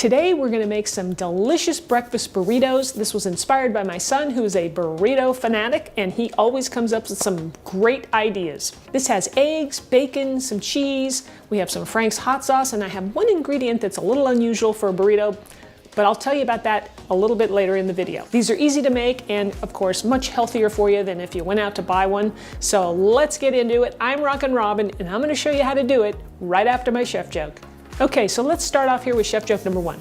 Today we're going to make some delicious breakfast burritos. This was inspired by my son, who is a burrito fanatic, and he always comes up with some great ideas. This has eggs, bacon, some cheese. We have some Frank's hot sauce, and I have one ingredient that's a little unusual for a burrito, but I'll tell you about that a little bit later in the video. These are easy to make and, of course, much healthier for you than if you went out to buy one. So let's get into it. I'm Rockin' Robin, and I'm going to show you how to do it right after my chef joke. Okay, so let's start off here with chef joke number 1.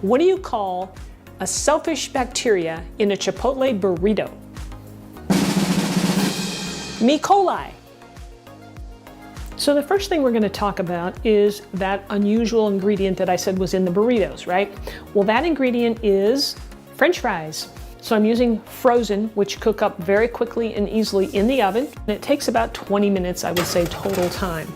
What do you call a selfish bacteria in a Chipotle burrito? E. coli. So the first thing we're going to talk about is that unusual ingredient that I said was in the burritos, right? Well, that ingredient is French fries. So I'm using frozen, which cook up very quickly and easily in the oven. And it takes about 20 minutes, I would say, total time.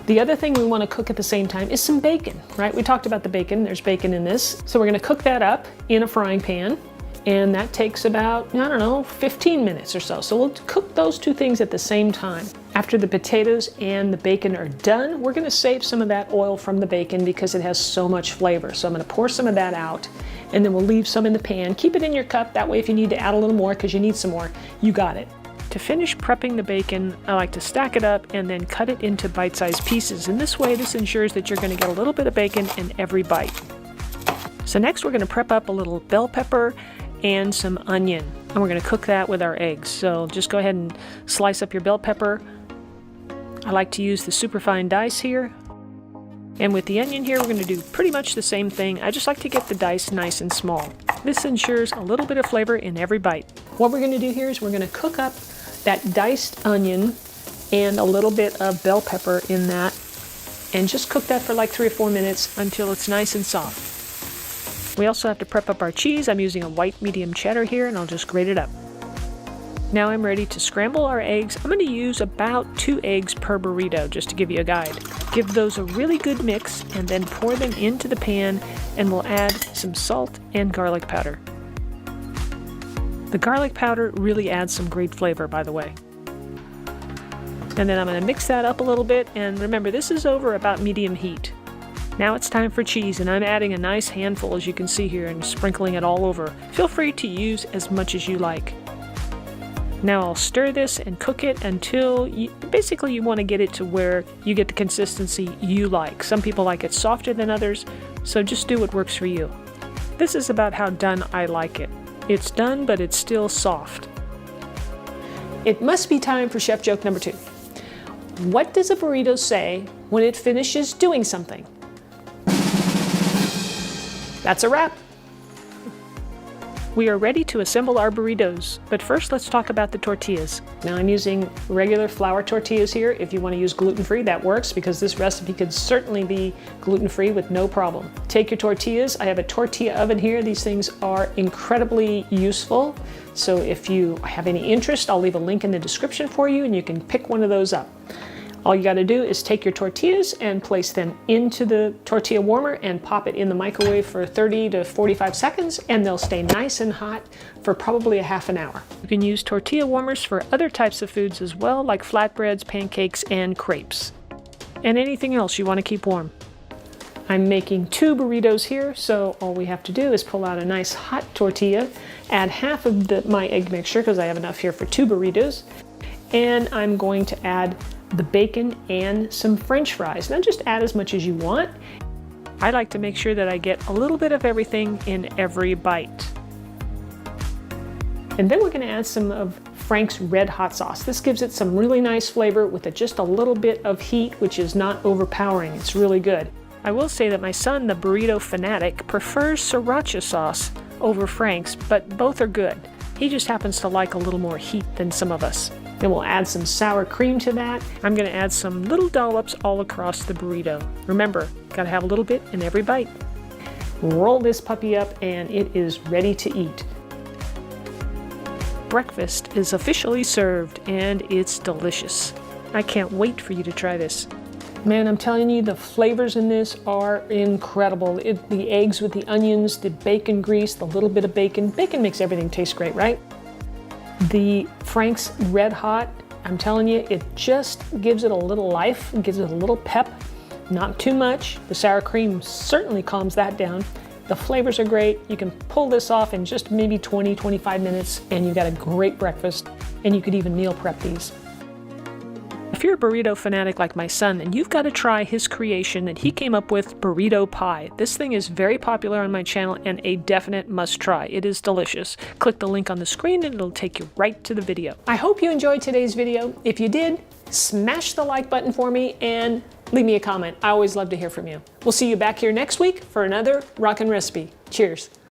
The other thing we want to cook at the same time is some bacon, right? We talked about the bacon. There's bacon in this. So we're going to cook that up in a frying pan. And that takes about, I don't know, 15 minutes or so. So we'll cook those two things at the same time. After the potatoes and the bacon are done, we're going to save some of that oil from the bacon because it has so much flavor. So I'm going to pour some of that out, and then we'll leave some in the pan. Keep it in your cup. That way, if you need to add a little more because you need some more, you got it. To finish prepping the bacon, I like to stack it up and then cut it into bite-sized pieces. And this way, this ensures that you're going to get a little bit of bacon in every bite. So next, we're going to prep up a little bell pepper and some onion. And we're going to cook that with our eggs. So just go ahead and slice up your bell pepper. I like to use the superfine dice here. And with the onion here, we're going to do pretty much the same thing. I just like to get the dice nice and small. This ensures a little bit of flavor in every bite. What we're going to do here is we're going to cook up that diced onion and a little bit of bell pepper in that, and just cook that for like 3 or 4 minutes until it's nice and soft. We also have to prep up our cheese. I'm using a white medium cheddar here, and I'll just grate it up. Now I'm ready to scramble our eggs. I'm going to use about 2 eggs per burrito, just to give you a guide. Give those a really good mix, and then pour them into the pan, and we'll add some salt and garlic powder. The garlic powder really adds some great flavor, by the way. And then I'm going to mix that up a little bit, and remember, this is over about medium heat. Now it's time for cheese, and I'm adding a nice handful, as you can see here, and sprinkling it all over. Feel free to use as much as you like. Now I'll stir this and cook it until basically you want to get it to where you get the consistency you like. Some people like it softer than others, so just do what works for you. This is about how done I like it. It's done, but it's still soft. It must be time for chef joke number 2. What does a burrito say when it finishes doing something? That's a wrap. We are ready to assemble our burritos, but first let's talk about the tortillas. Now I'm using regular flour tortillas here. If you want to use gluten-free, that works, because this recipe could certainly be gluten-free with no problem. Take your tortillas. I have a tortilla oven here. These things are incredibly useful. So if you have any interest, I'll leave a link in the description for you, and you can pick one of those up. All you got to do is take your tortillas and place them into the tortilla warmer and pop it in the microwave for 30 to 45 seconds, and they'll stay nice and hot for probably a half an hour. You can use tortilla warmers for other types of foods as well, like flatbreads, pancakes, and crepes, and anything else you want to keep warm. I'm making 2 burritos here, so all we have to do is pull out a nice hot tortilla, add half of my egg mixture, because I have enough here for 2 burritos, and I'm going to add the bacon and some French fries. Now just add as much as you want. I like to make sure that I get a little bit of everything in every bite. And then we're going to add some of Frank's red hot sauce. This gives it some really nice flavor with just a little bit of heat, which is not overpowering. It's really good. I will say that my son, the burrito fanatic, prefers sriracha sauce over Frank's, but both are good. He just happens to like a little more heat than some of us. Then we'll add some sour cream to that. I'm going to add some little dollops all across the burrito. Remember, got to have a little bit in every bite. Roll this puppy up, and it is ready to eat. Breakfast is officially served, and it's delicious. I can't wait for you to try this. Man, I'm telling you, the flavors in this are incredible. The eggs with the onions, the bacon grease, the little bit of bacon. Bacon makes everything taste great, right? The Frank's Red Hot, I'm telling you, it just gives it a little life, gives it a little pep. Not too much. The sour cream certainly calms that down. The flavors are great. You can pull this off in just maybe 20-25 minutes and you've got a great breakfast, and you could even meal prep these. If you're a burrito fanatic like my son, then you've got to try his creation that he came up with, burrito pie. This thing is very popular on my channel and a definite must try. It is delicious. Click the link on the screen and it'll take you right to the video. I hope you enjoyed today's video. If you did, smash the like button for me and leave me a comment. I always love to hear from you. We'll see you back here next week for another rockin' recipe. Cheers.